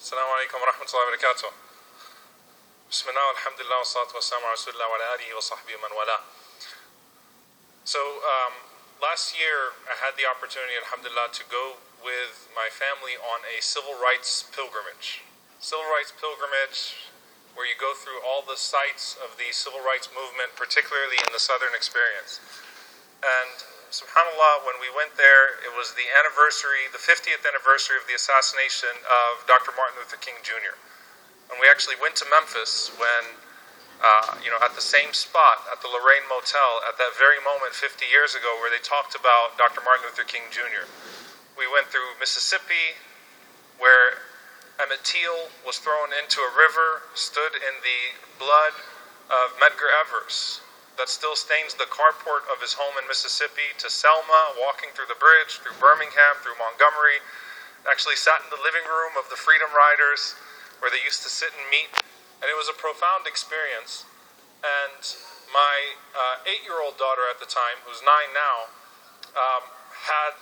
Assalamu alaikum wa rahmatullahi wa barakatuh. Bismillah, alhamdulillah, wa salatu wa salam wa rasulillah wa ala alihi wa sahbihi man wala. So, last year I had the opportunity, alhamdulillah, to go with my family on a civil rights pilgrimage. Civil rights pilgrimage where you go through all the sites of the civil rights movement, particularly in the Southern experience. And subhanAllah, when we went there, it was the 50th anniversary of the assassination of Dr. Martin Luther King Jr. And we actually went to Memphis when, at the same spot, at the Lorraine Motel, at that very moment 50 years ago where they talked about Dr. Martin Luther King Jr. We went through Mississippi, where Emmett Till was thrown into a river, stood in the blood of Medgar Evers that still stains the carport of his home in Mississippi, to Selma, walking through the bridge, through Birmingham, through Montgomery, actually sat in the living room of the Freedom Riders where they used to sit and meet, and it was a profound experience. And my 8-year-old daughter at the time, who's 9 now, had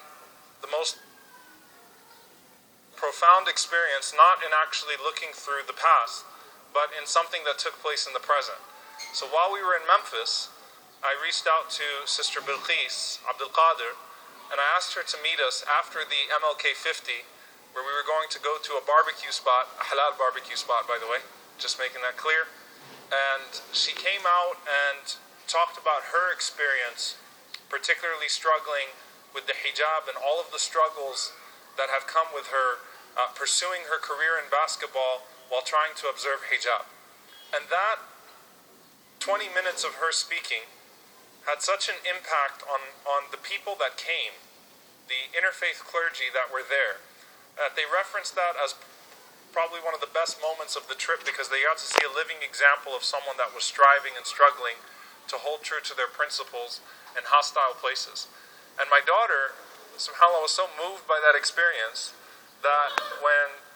the most profound experience, not in actually looking through the past, but in something that took place in the present. So while we were in Memphis, I reached out to Sister Bilqis Abdul Qadir, and I asked her to meet us after the MLK 50, where we were going to go to a barbecue spot, a halal barbecue spot, by the way, just making that clear. And she came out and talked about her experience, particularly struggling with the hijab and all of the struggles that have come with her pursuing her career in basketball while trying to observe hijab. And that 20 minutes of her speaking had such an impact on the people that came, the interfaith clergy that were there. They referenced that as probably one of the best moments of the trip because they got to see a living example of someone that was striving and struggling to hold true to their principles in hostile places. And my daughter, subhanAllah, was so moved by that experience that when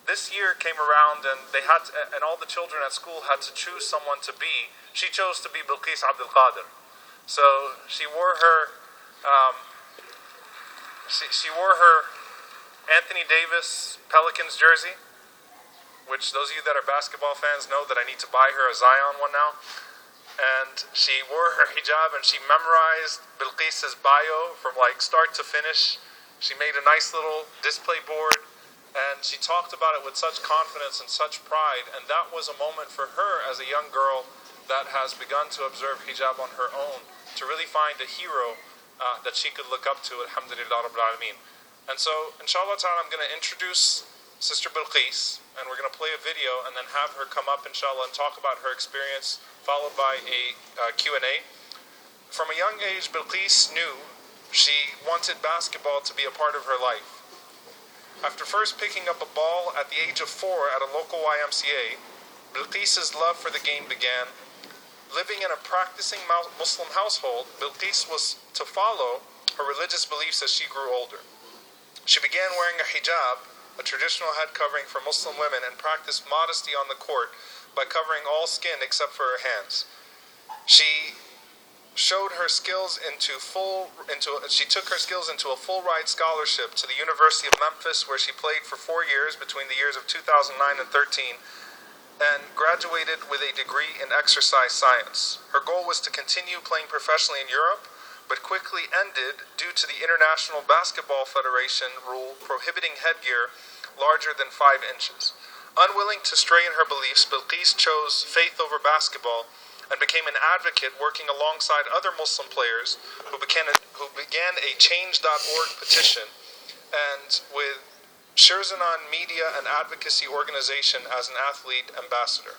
this year came around and and all the children at school had to choose someone to be, she chose to be Bilqis Abdul Qadir. So she wore her Anthony Davis Pelicans jersey, which those of you that are basketball fans know that I need to buy her a Zion one now. And she wore her hijab and she memorized Bilqis's bio from start to finish. She made a nice little display board and she talked about it with such confidence and such pride. And that was a moment for her as a young girl that has begun to observe hijab on her own, to really find a hero that she could look up to, alhamdulillah rabbil alameen. And so, inshallah ta'ala, I'm going to introduce Sister Bilqis, and we're going to play a video and then have her come up, inshallah, and talk about her experience, followed by a Q&A. From a young age, Bilqis knew she wanted basketball to be a part of her life. After first picking up a ball at the age of 4 at a local YMCA, Bilqis's love for the game began. Living in a practicing Muslim household, Bilqis was to follow her religious beliefs as she grew older. She began wearing a hijab, a traditional head covering for Muslim women, and practiced modesty on the court by covering all skin except for her hands. She took her skills into a full ride scholarship to the University of Memphis, where she played for 4 years between the years of 2009 and 13, and graduated with a degree in exercise science. Her goal was to continue playing professionally in Europe, but quickly ended due to the International Basketball Federation rule prohibiting headgear larger than 5 inches. Unwilling to stray in her beliefs, Bilqis chose faith over basketball and became an advocate working alongside other Muslim players who began a Change.org petition, and with Shirzanan Media and Advocacy Organization as an athlete ambassador.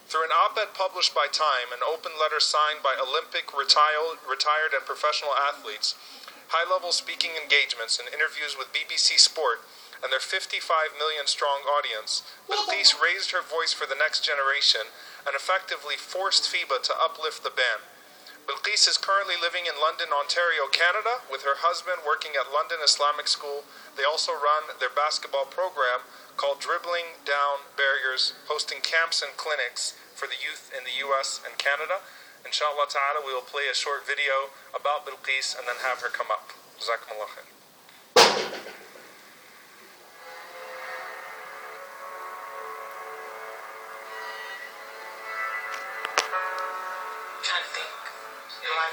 Through an op-ed published by Time, an open letter signed by Olympic, retired and professional athletes, high-level speaking engagements, and interviews with BBC Sport and their 55 million strong audience, Bilqis raised her voice for the next generation and effectively forced FIBA to uplift the ban. Bilqis is currently living in London, Ontario, Canada, with her husband working at London Islamic School. They also run their basketball program called Dribbling Down Barriers, hosting camps and clinics for the youth in the US and Canada. Inshallah ta'ala, we will play a short video about Bilqis and then have her come up. Jazakumullah khair.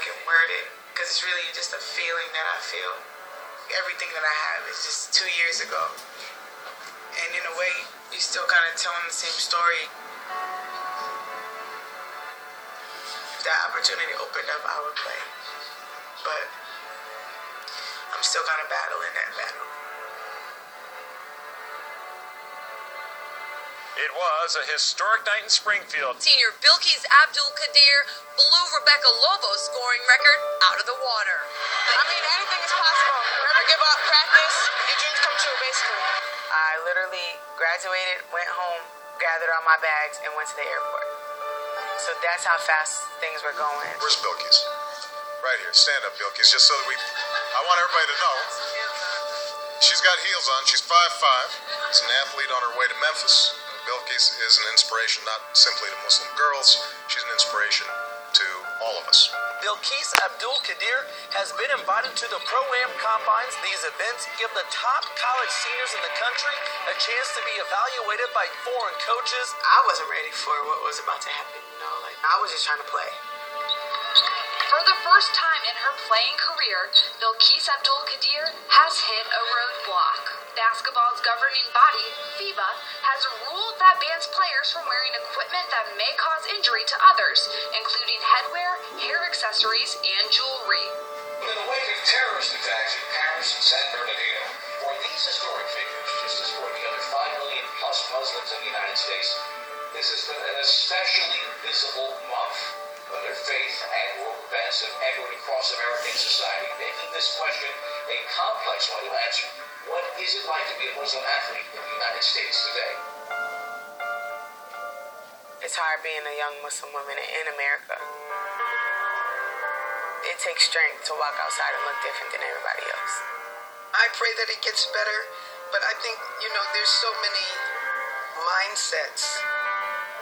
can word it, because it's really just a feeling that I feel. Everything that I have is just 2 years ago. And in a way, you're still kind of telling the same story. If that opportunity opened up, I would play. But I'm still kind of battling that battle. It was a historic night in Springfield. Senior Bilkis Abdul-Qadir blew Rebecca Lobo's scoring record out of the water. I mean, anything is possible. Never give up, practice, your dreams come true, basically. I literally graduated, went home, gathered all my bags, and went to the airport. So that's how fast things were going. Where's Bilkis? Right here. Stand up, Bilkis, just so that I want everybody to know. She's got heels on. She's 5'5". She's an athlete on her way to Memphis. Bilkis is an inspiration not simply to Muslim girls. She's an inspiration to all of us. Bilkis Abdul-Qadir has been invited to the Pro-Am Combines. These events give the top college seniors in the country a chance to be evaluated by foreign coaches. I wasn't ready for what was about to happen, I was just trying to play. For the first time in her playing career, Bilkis Abdul-Qadir has hit a roadblock. Basketball's governing body, FIBA, has ruled that bans players from wearing equipment that may cause injury to others, including headwear, hair accessories, and jewelry. In the wake of terrorist attacks in Paris and San Bernardino, for these historic figures, just as for the other 5 million plus Muslims in the United States, this is an especially visible month. When their faith and world events have echoed across American society, making this question a complex one to answer. What is it like to be a Muslim athlete in the United States today? It's hard being a young Muslim woman in America. It takes strength to walk outside and look different than everybody else. I pray that it gets better, but I think, there's so many mindsets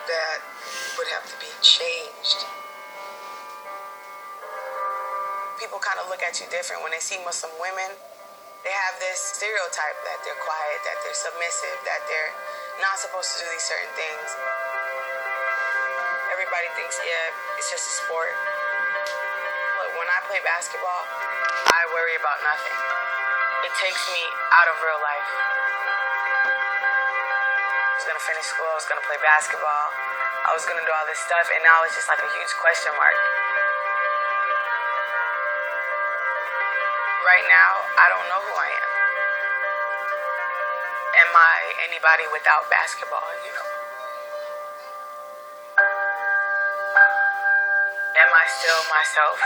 that would have to be changed. People kind of look at you different when they see Muslim women. They have this stereotype that they're quiet, that they're submissive, that they're not supposed to do these certain things. Everybody thinks, it's just a sport. But when I play basketball, I worry about nothing. It takes me out of real life. I was going to finish school, I was going to play basketball, I was going to do all this stuff, and now it's just like a huge question mark. Right now, I don't know who I am. Am I anybody without basketball, Am I still myself?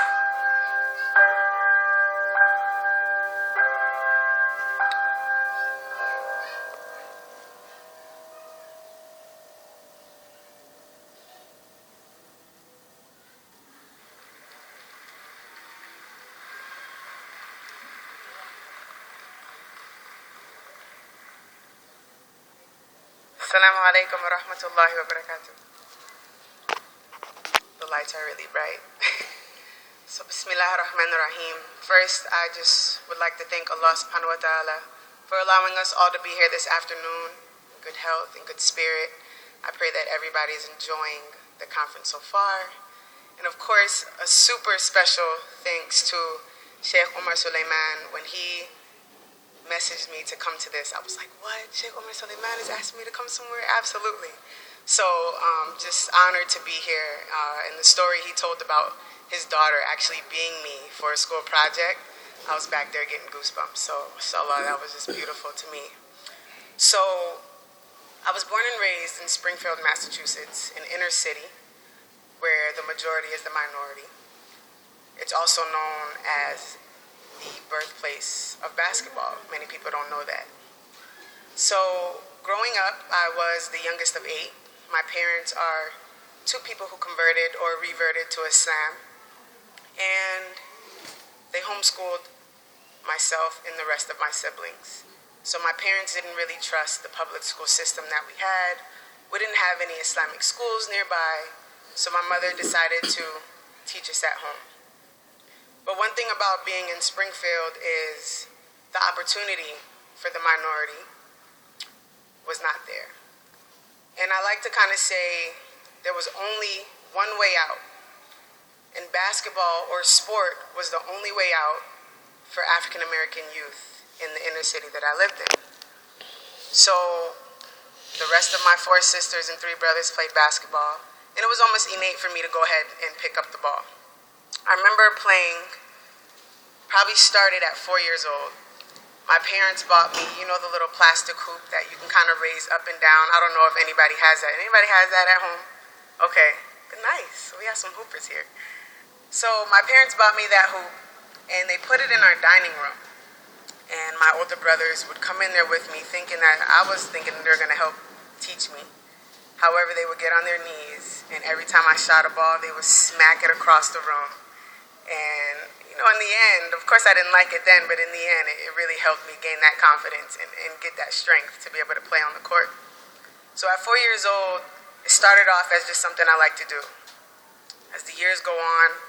Assalamu alaikum wa rahmatullahi wa barakatuh. The lights are really bright. So bismillah ar-Rahman ar-Rahim. First, I just would like to thank Allah subhanahu wa ta'ala for allowing us all to be here this afternoon in good health and good spirit. I pray that everybody is enjoying the conference so far. And of course, a super special thanks to Sheikh Omar Suleiman. When he messaged me to come to this, I was like, what? Sheikh Omar Suleiman is asking me to come somewhere? Absolutely. So just honored to be here. And the story he told about his daughter actually being me for a school project, I was back there getting goosebumps. So inshallah, that was just beautiful to me. So I was born and raised in Springfield, Massachusetts, an inner city where the majority is the minority. It's also known as the birthplace of basketball. Many people don't know that. So growing up, I was the youngest of 8. My parents are 2 people who converted or reverted to Islam. And they homeschooled myself and the rest of my siblings. So my parents didn't really trust the public school system that we had. We didn't have any Islamic schools nearby. So my mother decided to teach us at home. But one thing about being in Springfield is the opportunity for the minority was not there. And I like to kind of say there was only one way out. And basketball or sport was the only way out for African American youth in the inner city that I lived in. So the rest of my 4 sisters and 3 brothers played basketball, and it was almost innate for me to go ahead and pick up the ball. I remember playing, probably started at 4 years old. My parents bought me, you know, the little plastic hoop that you can kind of raise up and down. I don't know if anybody has that. Anybody has that at home? Okay, nice. We have some hoopers here. So my parents bought me that hoop, and they put it in our dining room. And my older brothers would come in there with me thinking that I was thinking they were going to help teach me. However, they would get on their knees, and every time I shot a ball, they would smack it across the room. And, you know, in the end, of course I didn't like it then, but in the end, it really helped me gain that confidence and get that strength to be able to play on the court. So at 4 years old, it started off as just something I like to do. As the years go on,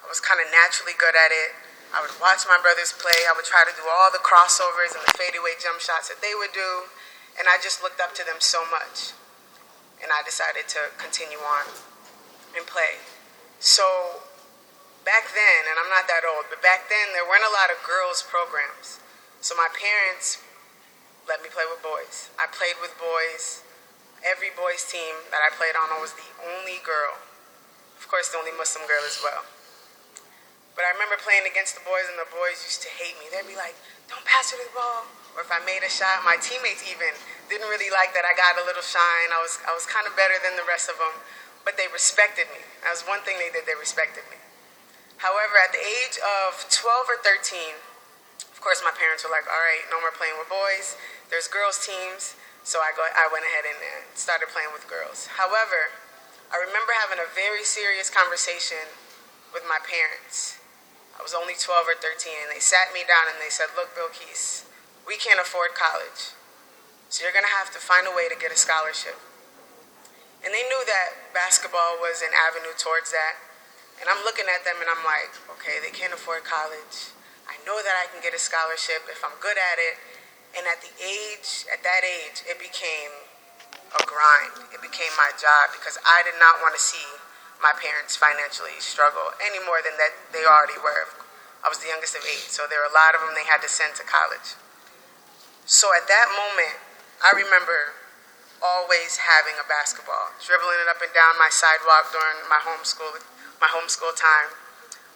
I was kind of naturally good at it. I would watch my brothers play. I would try to do all the crossovers and the fadeaway jump shots that they would do. And I just looked up to them so much. And I decided to continue on and play. So back then, and I'm not that old, but back then there weren't a lot of girls' programs. So my parents let me play with boys. I played with boys. Every boys' team that I played on, I was the only girl. Of course, the only Muslim girl as well. But I remember playing against the boys, and the boys used to hate me. They'd be like, don't pass her the ball. Or if I made a shot, my teammates even didn't really like that I got a little shine. I was kind of better than the rest of them, but they respected me. That was one thing they did, they respected me. However, at the age of 12 or 13, of course my parents were like, all right, no more playing with boys. There's girls' teams. So I went ahead and started playing with girls. However, I remember having a very serious conversation with my parents. I was only 12 or 13, and they sat me down and they said, look, Bilquis, we can't afford college, so you're going to have to find a way to get a scholarship. And they knew that basketball was an avenue towards that. And I'm looking at them and I'm like, okay, they can't afford college. I know that I can get a scholarship if I'm good at it. And at that age, it became a grind. It became my job because I did not want to see my parents financially struggle any more than that they already were. I was the youngest of 8, so there were a lot of them they had to send to college. So at that moment, I remember always having a basketball, dribbling it up and down my sidewalk during my homeschool time,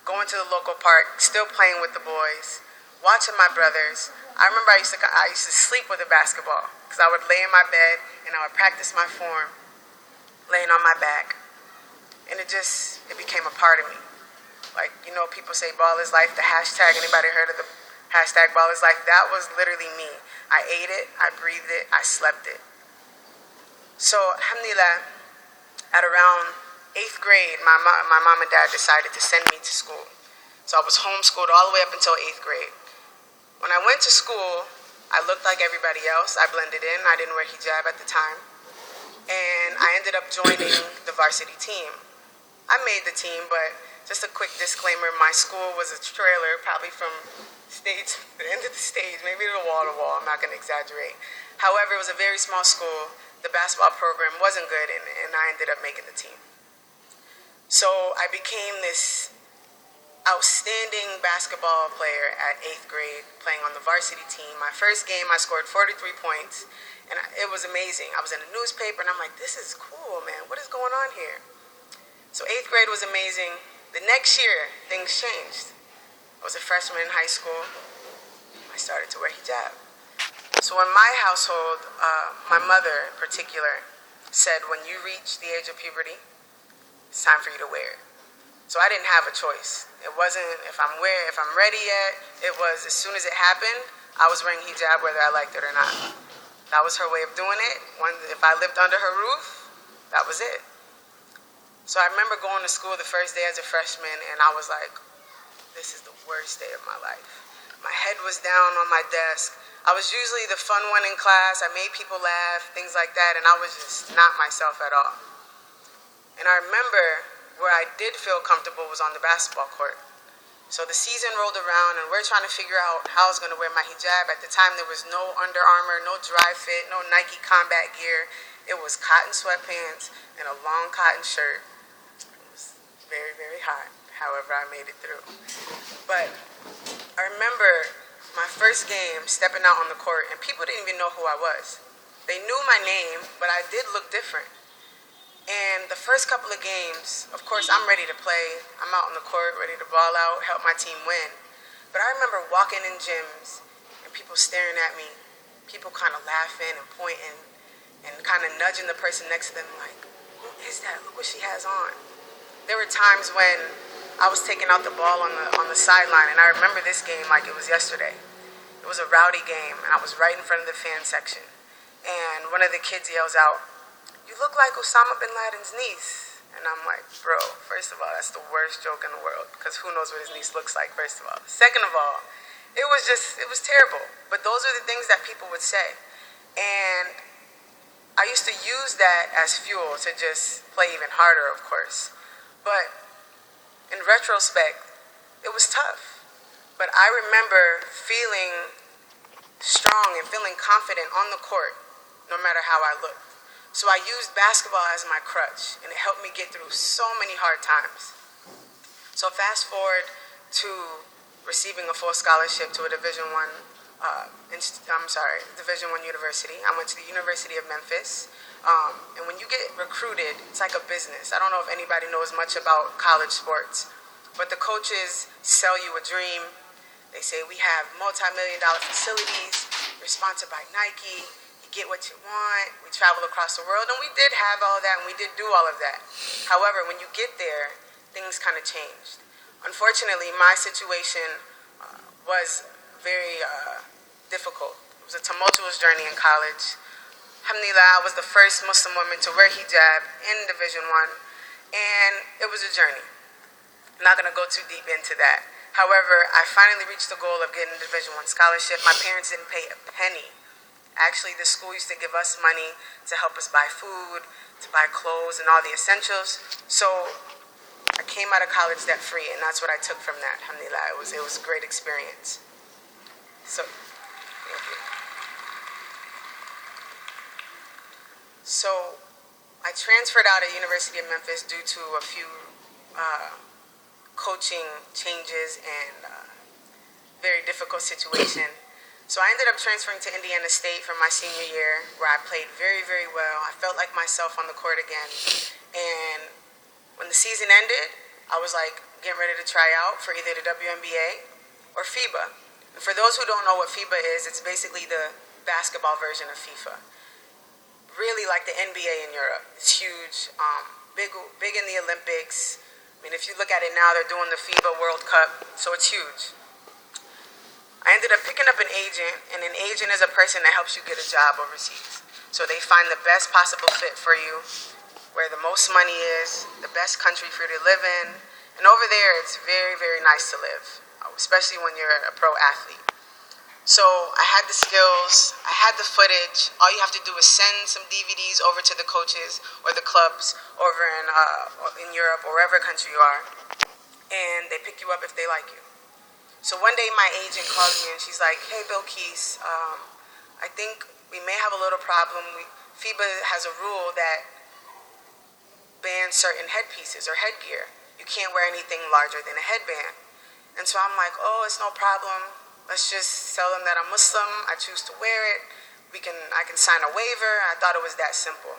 going to the local park, still playing with the boys, watching my brothers. I remember I used to sleep with a basketball because I would lay in my bed and I would practice my form, laying on my back. And it became a part of me. Like, you know, people say ball is life, the hashtag, anybody heard of the hashtag ball is life? That was literally me. I ate it, I breathed it, I slept it. So, alhamdulillah, at around 8th grade, my mom and dad decided to send me to school. So I was homeschooled all the way up until 8th grade. When I went to school, I looked like everybody else. I blended in. I didn't wear hijab at the time. And I ended up joining the varsity team. I made the team, but just a quick disclaimer, my school was a trailer, probably from stage to the end of the stage, maybe to wall, I'm not going to exaggerate. However, it was a very small school. The basketball program wasn't good, and I ended up making the team. So I became this outstanding basketball player at 8th grade, playing on the varsity team. My first game, I scored 43 points, and it was amazing. I was in a newspaper, and I'm like, this is cool, man. What is going on here? So 8th grade was amazing. The next year, things changed. I was a freshman in high school. I started to wear hijab. So in my household, my mother in particular said, when you reach the age of puberty, it's time for you to wear it. So I didn't have a choice. It wasn't if I'm ready yet. It was as soon as it happened, I was wearing hijab whether I liked it or not. That was her way of doing it. If I lived under her roof, that was it. So I remember going to school the first day as a freshman, and I was like, this is the worst day of my life. My head was down on my desk. I was usually the fun one in class. I made people laugh, things like that, and I was just not myself at all. And I remember where I did feel comfortable was on the basketball court. So the season rolled around, and we're trying to figure out how I was going to wear my hijab. At the time, there was no Under Armour, no dry fit, no Nike combat gear. It was cotton sweatpants and a long cotton shirt. It was very, very hot. However, I made it through. But I remember my first game stepping out on the court, and people didn't even know who I was. They knew my name, but I did look different. And the first couple of games, of course, I'm ready to play. I'm out on the court, ready to ball out, help my team win. But I remember walking in gyms and people staring at me, people kind of laughing and pointing and kind of nudging the person next to them like, who is that? Look what she has on. There were times when I was taking out the ball on the sideline, and I remember this game like it was yesterday. It was a rowdy game, and I was right in front of the fan section. And one of the kids yells out, "You look like Osama bin Laden's niece." And I'm like, bro, first of all, that's the worst joke in the world, because who knows what his niece looks like, first of all. Second of all, it was terrible. But those are the things that people would say. And I used to use that as fuel to just play even harder, of course. But in retrospect, it was tough. But I remember feeling strong and feeling confident on the court, no matter how I looked. So I used basketball as my crutch, and it helped me get through so many hard times. So fast forward to receiving a full scholarship to a Division I university. I went to the University of Memphis. And when you get recruited, it's like a business. I don't know if anybody knows much about college sports, but the coaches sell you a dream. They say, we have multi-million-dollar facilities. You're sponsored by Nike. Get what you want. We travel across the world, and we did have all that, and we did do all of that. However, when you get there, things kind of changed. Unfortunately, my situation was very difficult. It was a tumultuous journey in college. Alhamdulillah, I was the first Muslim woman to wear hijab in Division I, and it was a journey. I'm not going to go too deep into that. However, I finally reached the goal of getting a Division I scholarship. My parents didn't pay a penny. Actually, the school used to give us money to help us buy food, to buy clothes, and all the essentials. So I came out of college debt-free, and that's what I took from that, alhamdulillah. It was a great experience. So, thank you. So I transferred out of University of Memphis due to a few coaching changes and very difficult situation. So I ended up transferring to Indiana State for my senior year, where I played very, very well. I felt like myself on the court again. And when the season ended, I was like getting ready to try out for either the WNBA or FIBA. And for those who don't know what FIBA is, it's basically the basketball version of FIFA. Really like the NBA in Europe. It's huge, big in the Olympics. I mean, if you look at it now, they're doing the FIBA World Cup, so it's huge. I ended up picking up an agent, and an agent is a person that helps you get a job overseas. So they find the best possible fit for you, where the most money is, the best country for you to live in. And over there, it's very, very nice to live, especially when you're a pro athlete. So I had the skills, I had the footage. All you have to do is send some DVDs over to the coaches or the clubs over in Europe or wherever country you are, and they pick you up if they like you. So one day my agent called me and she's like, "Hey, Bilquis, I think we may have a little problem. FIBA has a rule that bans certain headpieces or headgear. You can't wear anything larger than a headband." And so I'm like, "Oh, it's no problem. Let's just tell them that I'm Muslim. I choose to wear it. I can sign a waiver." I thought it was that simple.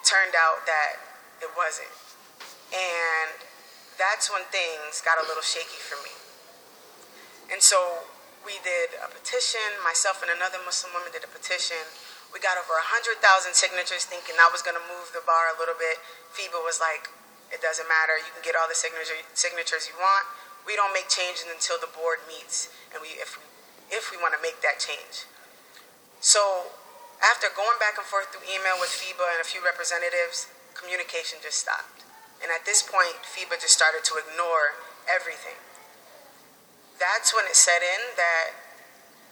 Turned out that it wasn't. And that's when things got a little shaky for me. And so we did a petition. Myself and another Muslim woman did a petition. We got over 100,000 signatures, thinking that was going to move the bar a little bit. FIBA was like, "It doesn't matter. You can get all the signatures you want. We don't make changes until the board meets, and if we want to make that change." So after going back and forth through email with FIBA and a few representatives, communication just stopped. And at this point, FIBA just started to ignore everything. That's when it set in that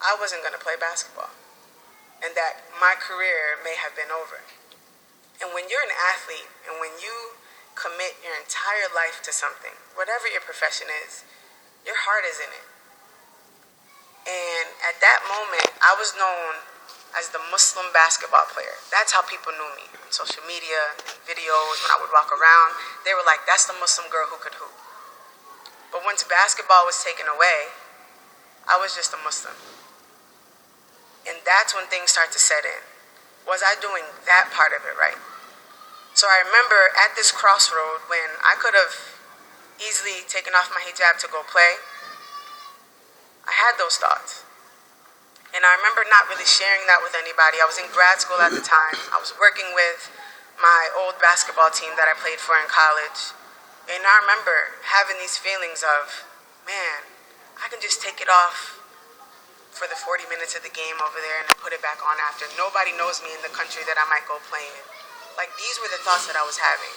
I wasn't going to play basketball and that my career may have been over. And when you're an athlete and when you commit your entire life to something, whatever your profession is, your heart is in it. And at that moment, I was known as the Muslim basketball player. That's how people knew me. On social media, videos, when I would walk around, they were like, "That's the Muslim girl who could hoop." But once basketball was taken away, I was just a Muslim. And that's when things start to set in. Was I doing that part of it right? So I remember at this crossroad when I could have easily taken off my hijab to go play, I had those thoughts. And I remember not really sharing that with anybody. I was in grad school at the time. I was working with my old basketball team that I played for in college. And I remember having these feelings of, man, I can just take it off for the 40 minutes of the game over there and then put it back on after. Nobody knows me in the country that I might go play in. Like, these were the thoughts that I was having.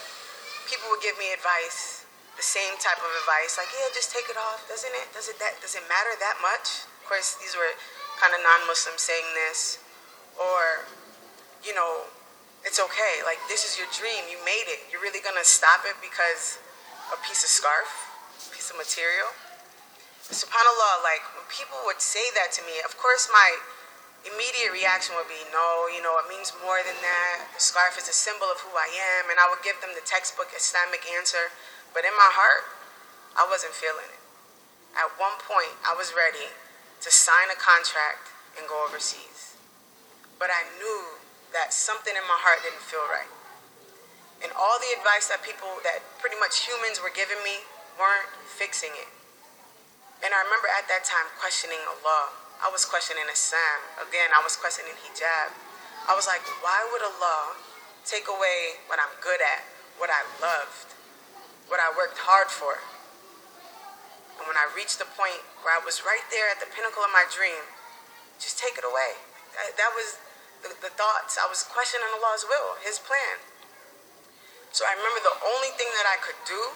People would give me advice, the same type of advice, like, yeah, just take it off, doesn't it? Does it matter that much? Of course, these were kind of non-Muslims saying this. Or, you know, it's okay. Like, this is your dream. You made it. You're really going to stop it because a piece of scarf, a piece of material? SubhanAllah, like, when people would say that to me, of course my immediate reaction would be, no, you know, it means more than that. The scarf is a symbol of who I am, and I would give them the textbook Islamic answer. But in my heart, I wasn't feeling it. At one point, I was ready to sign a contract and go overseas. But I knew that something in my heart didn't feel right. And all the advice that pretty much humans were giving me weren't fixing it. And I remember at that time questioning Allah. I was questioning Islam. Again, I was questioning hijab. I was like, why would Allah take away what I'm good at, what I loved, what I worked hard for? And when I reached the point where I was right there at the pinnacle of my dream, just take it away. That was the thoughts. I was questioning Allah's will, His plan. So I remember the only thing that I could do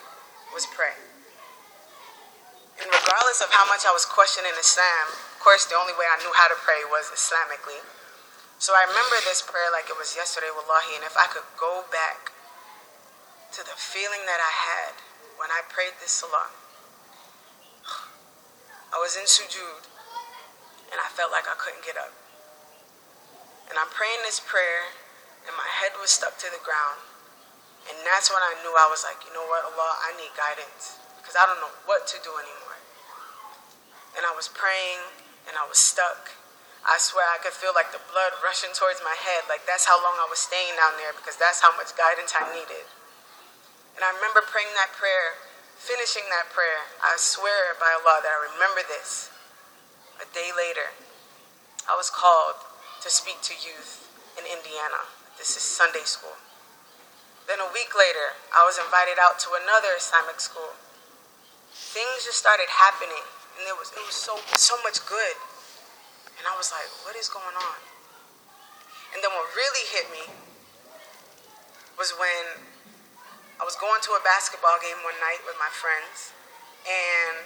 was pray. And regardless of how much I was questioning Islam, of course the only way I knew how to pray was Islamically. So I remember this prayer like it was yesterday, wallahi, and if I could go back to the feeling that I had when I prayed this salah. I was in sujood, and I felt like I couldn't get up. And I'm praying this prayer, and my head was stuck to the ground. And that's when I knew, I was like, you know what, Allah, I need guidance, because I don't know what to do anymore. And I was praying, and I was stuck. I swear I could feel like the blood rushing towards my head, like that's how long I was staying down there, because that's how much guidance I needed. And I remember praying that prayer, finishing that prayer. I swear by Allah that I remember this. A day later, I was called to speak to youth in Indiana. This is Sunday school. Then a week later, I was invited out to another Islamic school. Things just started happening, and it was so much good. And I was like, what is going on? And then what really hit me was when I was going to a basketball game one night with my friends, and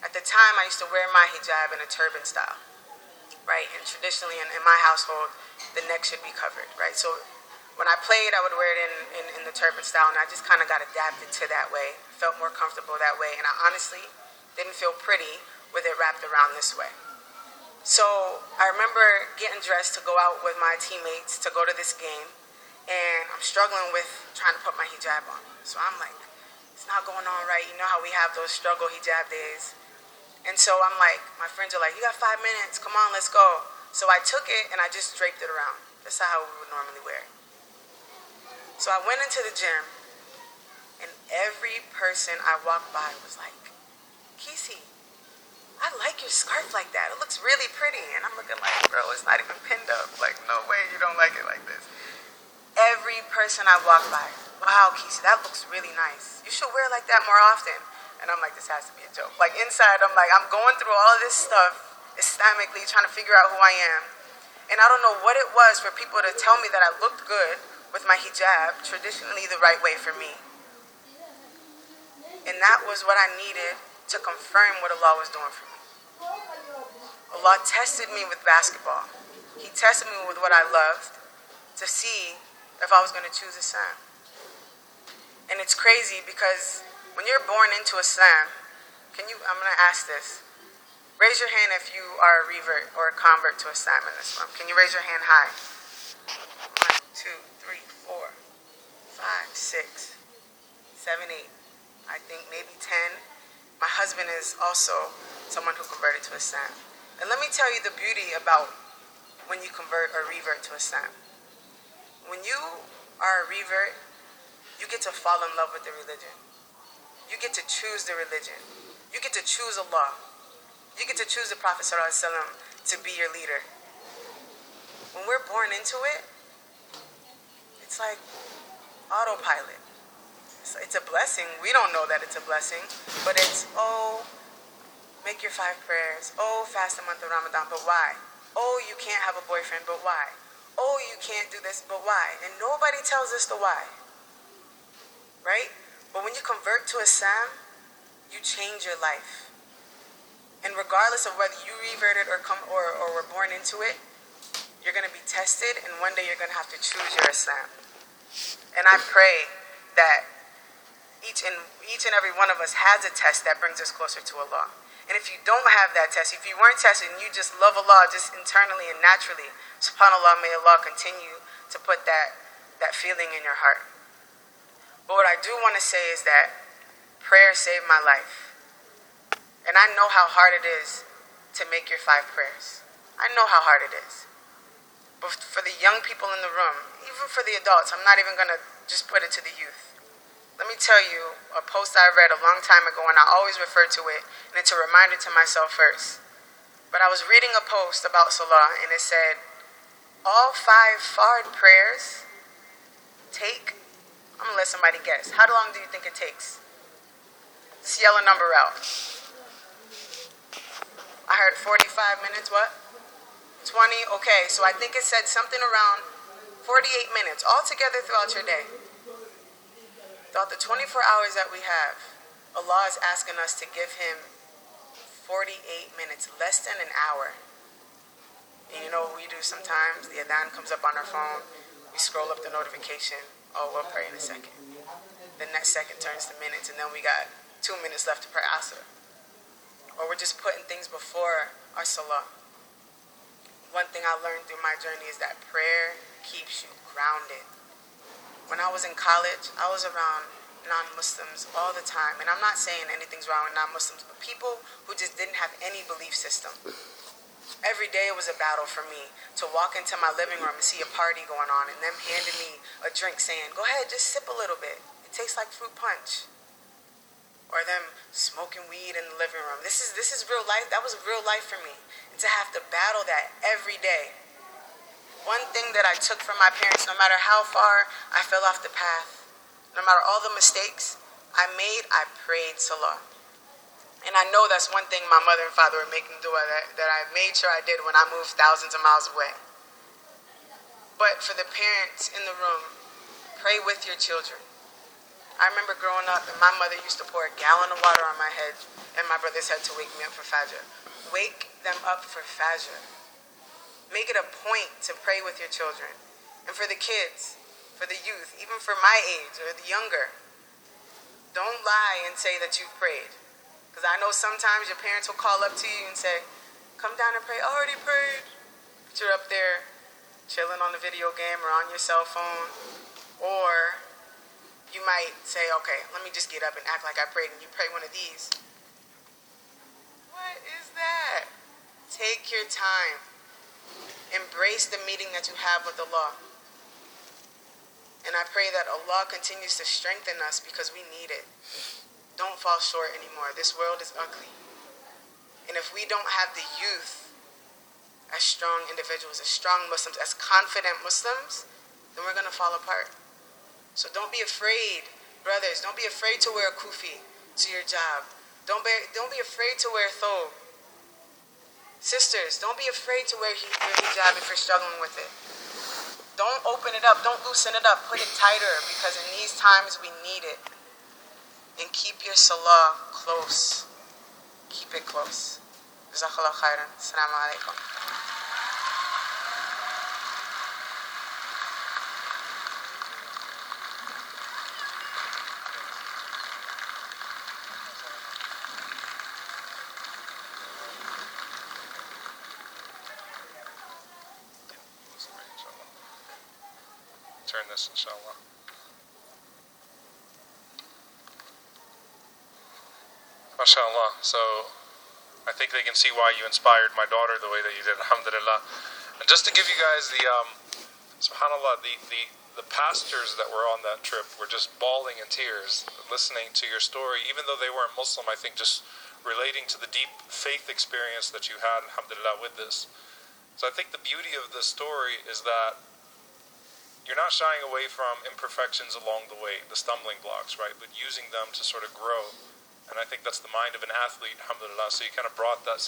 at the time I used to wear my hijab in a turban style, right? And traditionally in my household, the neck should be covered, right? So when I played, I would wear it in the turban style, and I just kind of got adapted to that way, felt more comfortable that way, and I honestly didn't feel pretty with it wrapped around this way. So I remember getting dressed to go out with my teammates to go to this game, and I'm struggling with trying to put my hijab on. So I'm like, it's not going on right. You know how we have those struggle hijab days. And so I'm like, my friends are like, you got 5 minutes, come on, let's go. So I took it and I just draped it around. That's how we would normally wear it. So I went into the gym, and every person I walked by was like, Kisi, I like your scarf like that. It looks really pretty. And I'm looking like, bro, it's not even pinned up. Like, no way you don't like it like this. Every person I walked by, wow, Kisi, that looks really nice. You should wear it like that more often. And I'm like, this has to be a joke. Like, inside, I'm like, I'm going through all of this stuff Islamically, trying to figure out who I am. And I don't know what it was for people to tell me that I looked good with my hijab, traditionally the right way for me. And that was what I needed to confirm what Allah was doing for me. Allah tested me with basketball. He tested me with what I loved to see if I was going to choose Islam. And it's crazy because when you're born into Islam, I'm going to ask this. Raise your hand if you are a revert or a convert to Islam in this room. Can you raise your hand high? 1, 2, 3, 4, 5, 6, 7, 8. I think maybe 10. My husband is also someone who converted to Islam. And let me tell you the beauty about when you convert or revert to Islam. When you are a revert, you get to fall in love with the religion. You get to choose the religion. You get to choose Allah. You get to choose the Prophet ﷺ to be your leader. When we're born into it, it's like autopilot. It's a blessing. We don't know that it's a blessing, but it's, oh, make your 5 prayers. Oh, fast the month of Ramadan, but why? Oh, you can't have a boyfriend, but why? Oh, you can't do this, but why? And nobody tells us the why. Right? But when you convert to Islam, you change your life. And regardless of whether you reverted or were born into it, you're going to be tested, and one day you're going to have to choose your Islam. And I pray that each and every one of us has a test that brings us closer to Allah. And if you don't have that test, if you weren't tested and you just love Allah just internally and naturally, subhanAllah, may Allah continue to put that feeling in your heart. But what I do want to say is that prayer saved my life. And I know how hard it is to make your 5 prayers. I know how hard it is. But for the young people in the room, even for the adults, I'm not even going to just put it to the youth. Let me tell you a post I read a long time ago, and I always refer to it, and it's a reminder to myself first. But I was reading a post about Salah, and it said, all 5 fard prayers take, I'm going to let somebody guess. How long do you think it takes? Just yell a number out. I heard 45 minutes, what? 20, okay, so I think it said something around 48 minutes, all together throughout your day. Throughout the 24 hours that we have, Allah is asking us to give Him 48 minutes, less than an hour. And you know what we do sometimes? The daan comes up on our phone, we scroll up the notification, oh, we'll pray in a second. The next second turns to minutes, and then we got 2 minutes left to pray Asr. Or we're just putting things before our Salah. One thing I learned through my journey is that prayer keeps you grounded. When I was in college, I was around non-Muslims all the time. And I'm not saying anything's wrong with non-Muslims, but people who just didn't have any belief system. Every day it was a battle for me to walk into my living room and see a party going on and them handing me a drink saying, go ahead, just sip a little bit. It tastes like fruit punch. Or them smoking weed in the living room. This is real life. That was real life for me. And to have to battle that every day. One thing that I took from my parents, no matter how far I fell off the path, no matter all the mistakes I made, I prayed Salah. And I know that's one thing my mother and father were making dua that I made sure I did when I moved thousands of miles away. But for the parents in the room, pray with your children. I remember growing up and my mother used to pour a gallon of water on my head and my brother's head to wake me up for Fajr. Wake them up for Fajr. Make it a point to pray with your children. And for the kids, for the youth, even for my age or the younger, don't lie and say that you've prayed. Because I know sometimes your parents will call up to you and say, come down and pray. I already prayed. But you're up there chilling on the video game or on your cell phone. Or you might say, okay, let me just get up and act like I prayed, and you pray one of these. What is that? Take your time. Embrace the meeting that you have with Allah. And I pray that Allah continues to strengthen us because we need it. Don't fall short anymore. This world is ugly. And if we don't have the youth as strong individuals, as strong Muslims, as confident Muslims, then we're going to fall apart. So don't be afraid, brothers. Don't be afraid to wear a kufi to your job. Don't be afraid to wear thobe. Sisters, don't be afraid to wear hijab if you're struggling with it. Don't open it up. Don't loosen it up. Put it tighter because in these times we need it. And keep your salah close. Keep it close. Jazakallah khairan. Assalamu alaikum. Turn this, inshallah. MashaAllah. So I think they can see why you inspired my daughter the way that you did, alhamdulillah. And just to give you guys the, subhanAllah, the pastors that were on that trip were just bawling in tears listening to your story, even though they weren't Muslim, I think just relating to the deep faith experience that you had, alhamdulillah, with this. So I think the beauty of this story is that you're not shying away from imperfections along the way, the stumbling blocks, right? But using them to sort of grow. And I think that's the mind of an athlete, alhamdulillah. So you kind of brought that same